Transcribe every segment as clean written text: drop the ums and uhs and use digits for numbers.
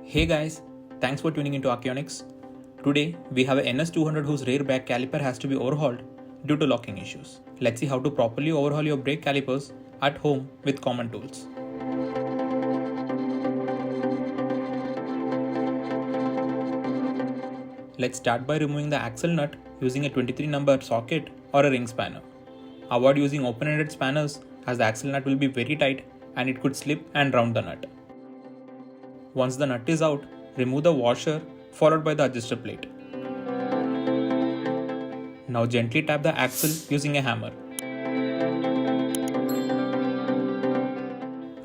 Hey guys, thanks for tuning into Archaeonics. Today we have a NS200 whose rear back caliper has to be overhauled due to locking issues. Let's see how to properly overhaul your brake calipers at home with common tools. Let's start by removing the axle nut using a 23 number socket or a ring spanner. Avoid using open-ended spanners as the axle nut will be very tight and it could slip and round the nut. Once the nut is out, remove the washer followed by the adjuster plate. Now gently tap the axle using a hammer.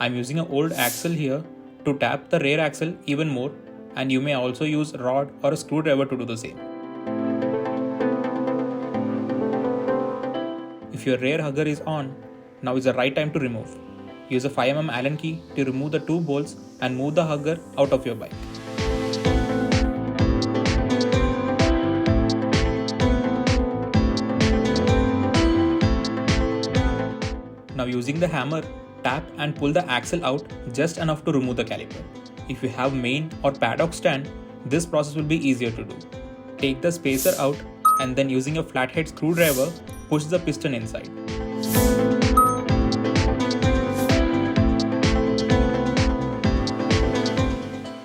I'm using an old axle here to tap the rear axle even more, and you may also use a rod or a screwdriver to do the same. If your rear hugger is on, now is the right time to remove. Use a 5mm Allen key to remove the two bolts and move the hugger out of your bike. Now using the hammer, tap and pull the axle out just enough to remove the caliper. If you have main or paddock stand, this process will be easier to do. Take the spacer out and then using a flathead screwdriver, push the piston inside.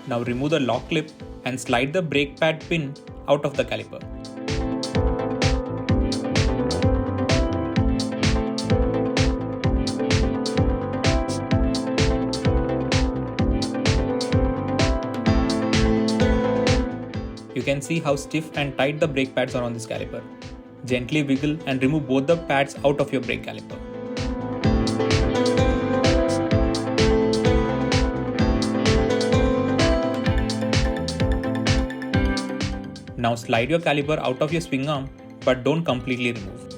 Now remove the lock clip and slide the brake pad pin out of the caliper. You can see how stiff and tight the brake pads are on this caliper. Gently wiggle and remove both the pads out of your brake caliper. Now slide your caliper out of your swing arm, but don't completely remove.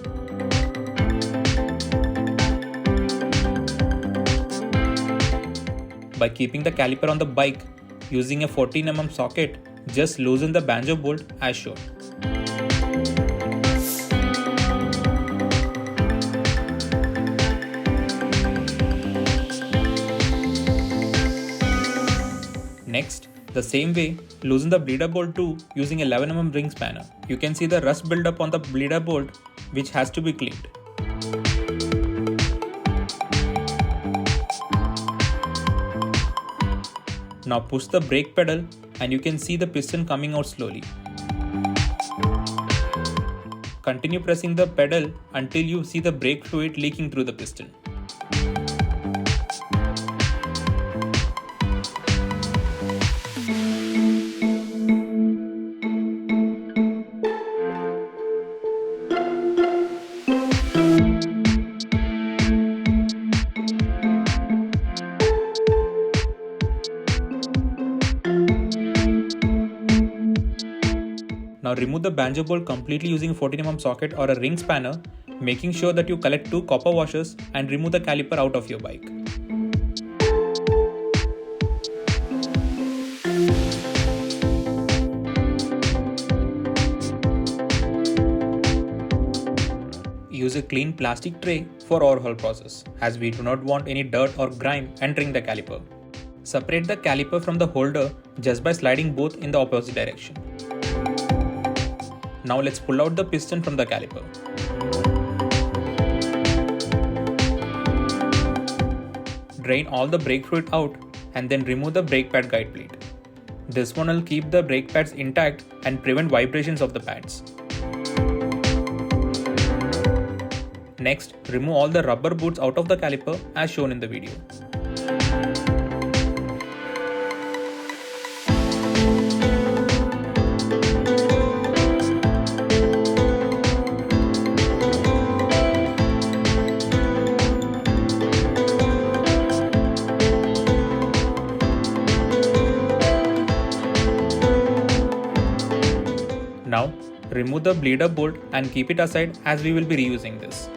By keeping the caliper on the bike, using a 14mm socket, just loosen the banjo bolt as shown. Next, the same way, loosen the bleeder bolt too using 11mm ring spanner. You can see the rust buildup on the bleeder bolt, which has to be cleaned. Now push the brake pedal and you can see the piston coming out slowly. Continue pressing the pedal until you see the brake fluid leaking through the piston. Now remove the banjo bolt completely using a 14mm socket or a ring spanner, making sure that you collect two copper washers and remove the caliper out of your bike. Use a clean plastic tray for overhaul process, as we do not want any dirt or grime entering the caliper. Separate the caliper from the holder just by sliding both in the opposite direction. Now let's pull out the piston from the caliper. Drain all the brake fluid out and then remove the brake pad guide plate. This one will keep the brake pads intact and prevent vibrations of the pads. Next, remove all the rubber boots out of the caliper as shown in the video. Now, remove the bleeder bolt and keep it aside as we will be reusing this.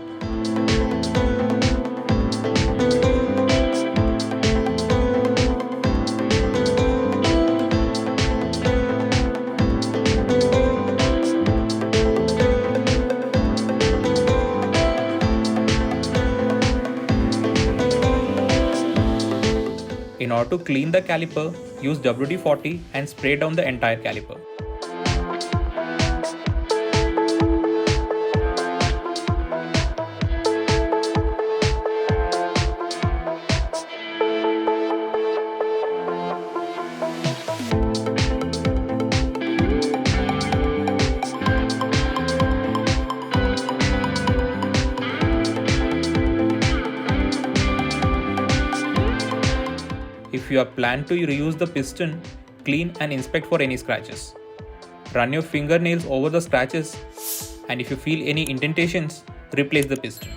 In order to clean the caliper, use WD-40 and spray down the entire caliper. If you are planned to reuse the piston, clean and inspect for any scratches. Run your fingernails over the scratches, and if you feel any indentations, replace the piston.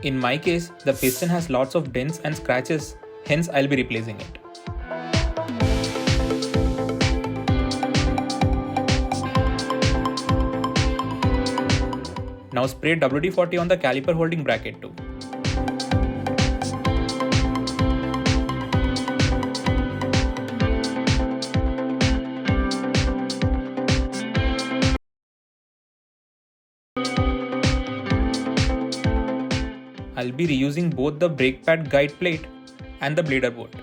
In my case, the piston has lots of dents and scratches, hence I'll be replacing it. Now spray WD-40 on the caliper holding bracket too. I'll be reusing both the brake pad guide plate and the bleeder bolt.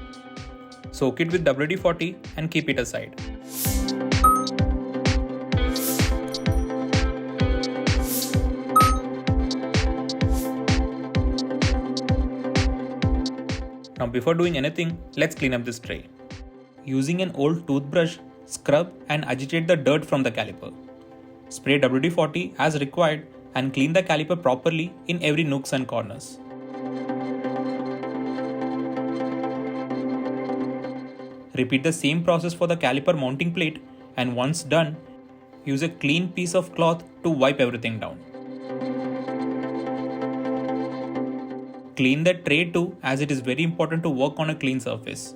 Soak it with WD-40 and keep it aside. Now before doing anything, let's clean up this tray. Using an old toothbrush, scrub and agitate the dirt from the caliper. Spray WD-40 as required and clean the caliper properly in every nooks and corners. Repeat the same process for the caliper mounting plate, and once done, use a clean piece of cloth to wipe everything down. Clean the tray too, as it is very important to work on a clean surface.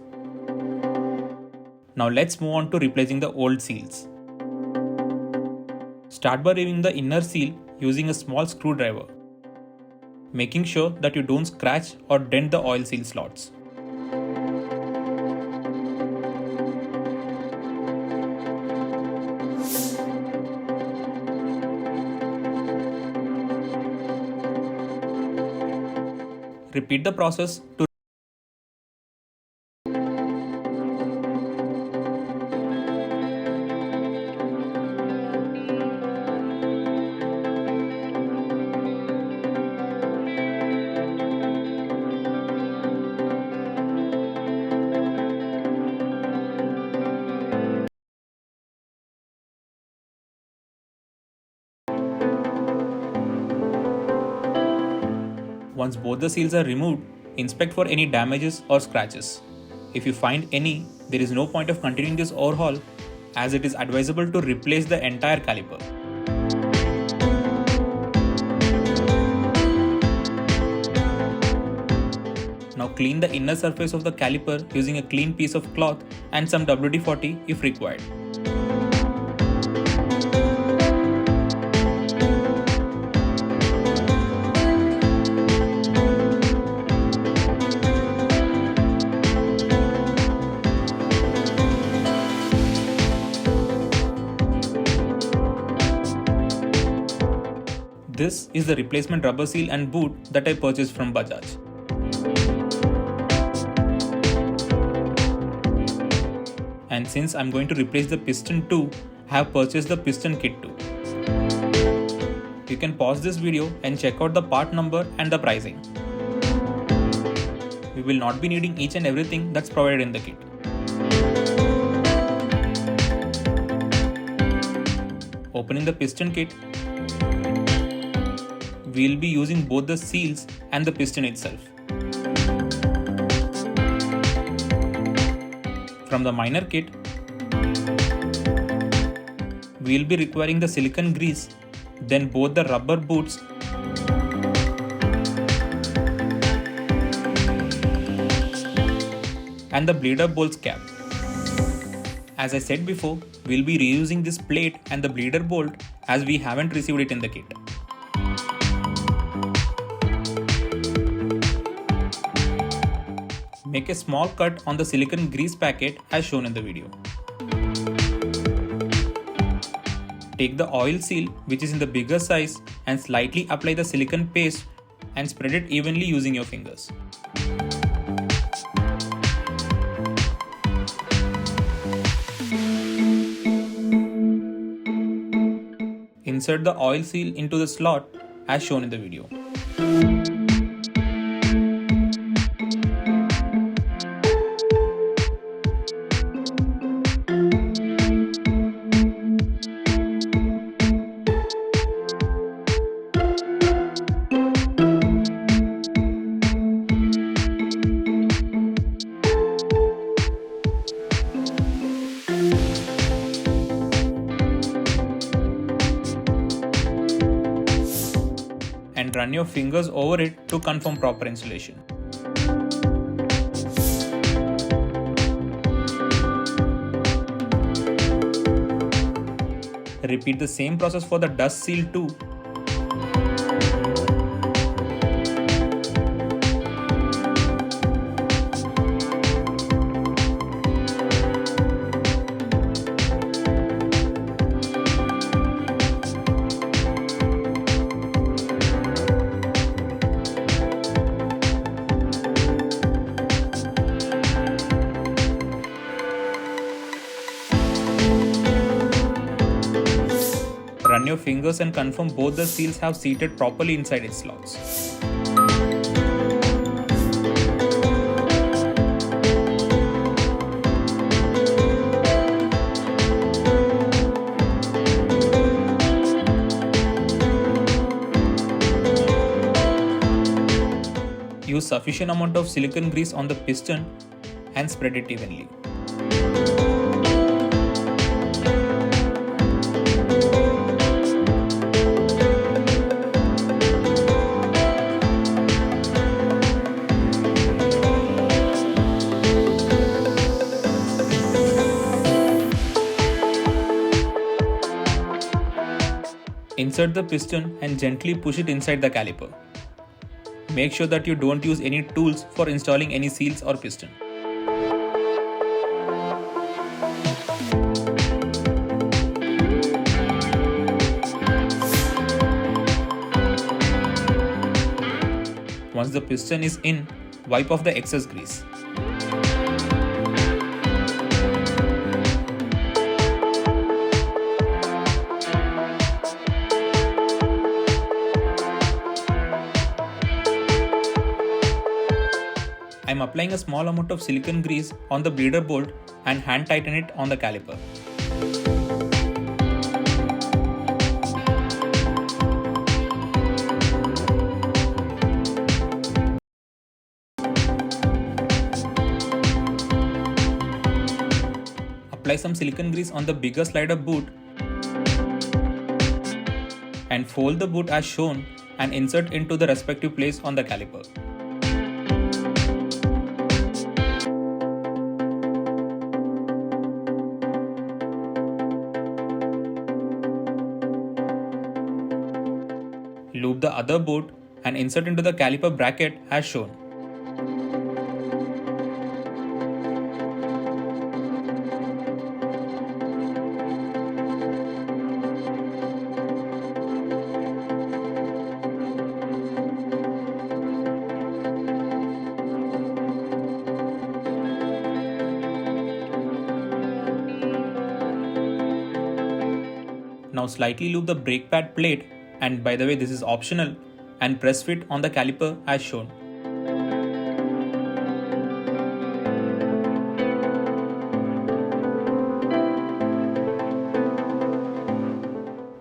Now let's move on to replacing the old seals. Start by removing the inner seal using a small screwdriver, making sure that you don't scratch or dent the oil seal slots. Repeat the process to Once both the seals are removed, inspect for any damages or scratches. If you find any, there is no point of continuing this overhaul, as it is advisable to replace the entire caliper. Now clean the inner surface of the caliper using a clean piece of cloth and some WD-40 if required. This is the replacement rubber seal and boot that I purchased from Bajaj. And since I'm going to replace the piston too, I have purchased the piston kit too. You can pause this video and check out the part number and the pricing. We will not be needing each and everything that's provided in the kit. Opening the piston kit, we'll be using both the seals and the piston itself. From the minor kit, we'll be requiring the silicone grease, then both the rubber boots and the bleeder bolts cap. As I said before, we'll be reusing this plate and the bleeder bolt as we haven't received it in the kit. Make a small cut on the silicone grease packet as shown in the video. Take the oil seal, which is in the bigger size, and slightly apply the silicone paste and spread it evenly using your fingers. insert the oil seal into the slot as shown in the video. And run your fingers over it to confirm proper insulation. Repeat the same process for the dust seal too. Run your fingers and confirm both the seals have seated properly inside its slots. Use sufficient amount of silicone grease on the piston and spread it evenly. Insert the piston and gently push it inside the caliper. Make sure that you don't use any tools for installing any seals or piston. Once the piston is in, wipe off the excess grease. I am applying a small amount of silicone grease on the bleeder bolt and hand tighten it on the caliper. Apply some silicone grease on the bigger slider boot and fold the boot as shown and insert into the respective place on the caliper. Loop the other bolt and insert into the caliper bracket as shown. Now slightly lube the brake pad plate, and by the way this is optional, and press fit on the caliper as shown.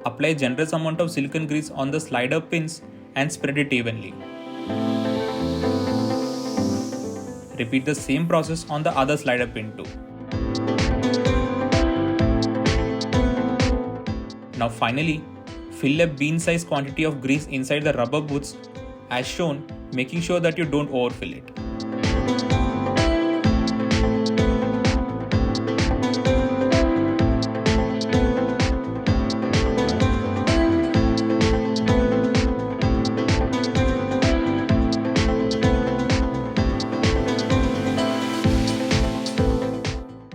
Apply generous amount of silicone grease on the slider pins and spread it evenly. Repeat the same process on the other slider pin too. Now finally, fill a bean-sized quantity of grease inside the rubber boots as shown, making sure that you don't overfill it.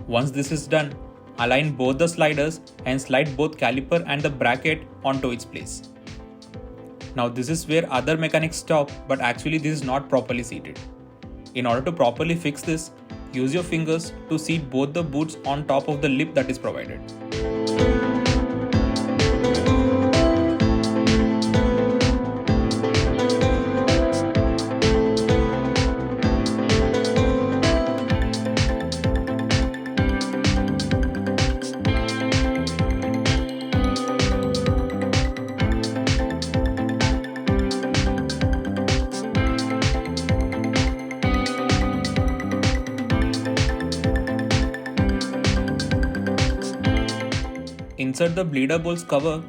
Once this is done, align both the sliders and slide both caliper and the bracket onto its place. Now this is where other mechanics stop, but actually this is not properly seated. In order to properly fix this, use your fingers to seat both the boots on top of the lip that is provided. Insert the bleeder bolts cover,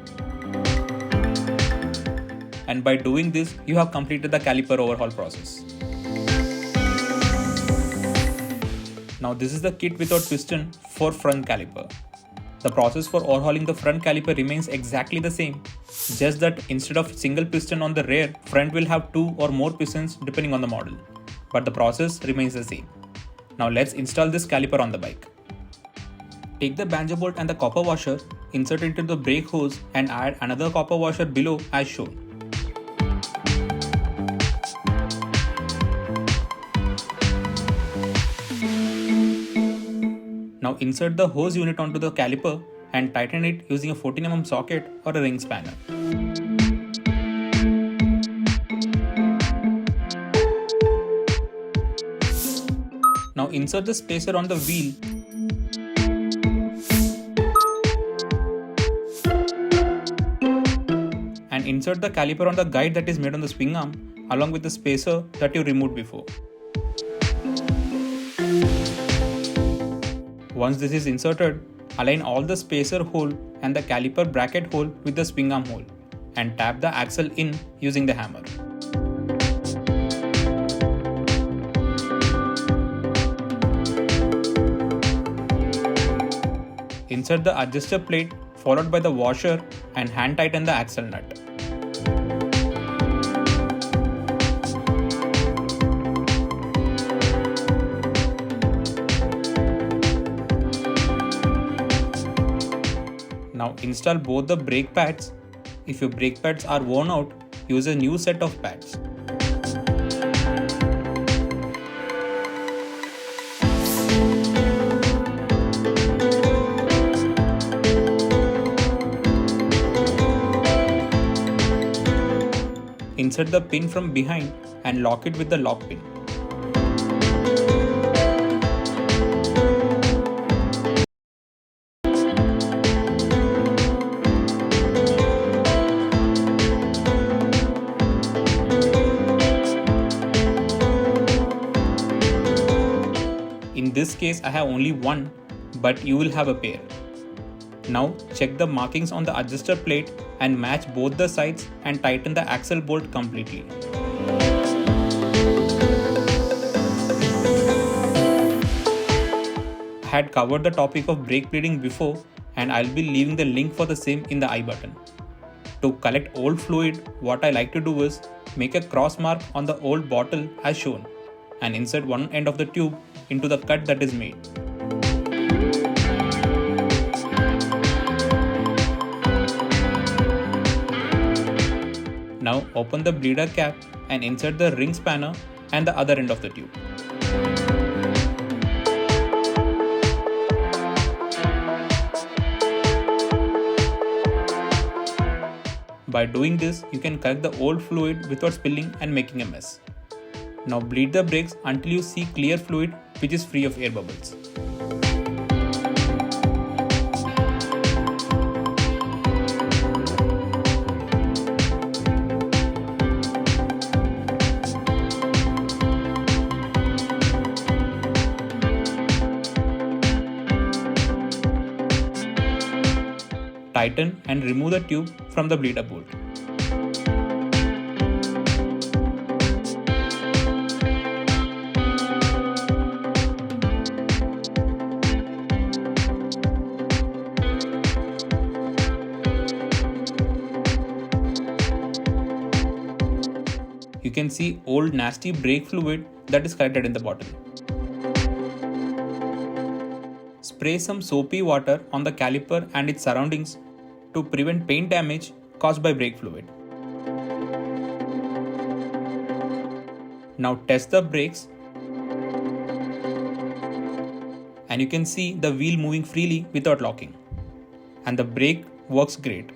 and by doing this, you have completed the caliper overhaul process. Now this is the kit without piston for front caliper. The process for overhauling the front caliper remains exactly the same, just that instead of single piston on the rear, front will have 2 or more pistons depending on the model. But the process remains the same. Now let's install this caliper on the bike. Take the banjo bolt and the copper washer, insert it into the brake hose and add another copper washer below as shown. Now insert the hose unit onto the caliper and tighten it using a 14mm socket or a ring spanner. Now insert the spacer on the wheel and insert the caliper on the guide that is made on the swing arm along with the spacer that you removed before. Once this is inserted, align all the spacer hole and the caliper bracket hole with the swing arm hole and tap the axle in using the hammer. Insert the adjuster plate followed by the washer and hand tighten the axle nut. Now install both the brake pads. If your brake pads are worn out, use a new set of pads. Insert the pin from behind and lock it with the lock pin. In this case, I have only one, but you will have a pair. Now check the markings on the adjuster plate and match both the sides and tighten the axle bolt completely. I had covered the topic of brake bleeding before and I'll be leaving the link for the same in the I button. To collect old fluid, what I like to do is make a cross mark on the old bottle as shown and insert one end of the tube into the cut that is made. Now open the bleeder cap and insert the ring spanner and the other end of the tube. By doing this, you can collect the old fluid without spilling and making a mess. Now bleed the brakes until you see clear fluid which is free of air bubbles. Tighten and remove the tube from the bleeder bolt. You can see old nasty brake fluid that is collected in the bottle. Spray some soapy water on the caliper and its surroundings to prevent paint damage caused by brake fluid. Now test the brakes and you can see the wheel moving freely without locking, and the brake works great.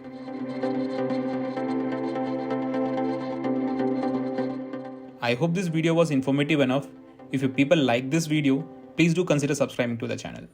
I hope this video was informative enough. If you people like this video, please do consider subscribing to the channel.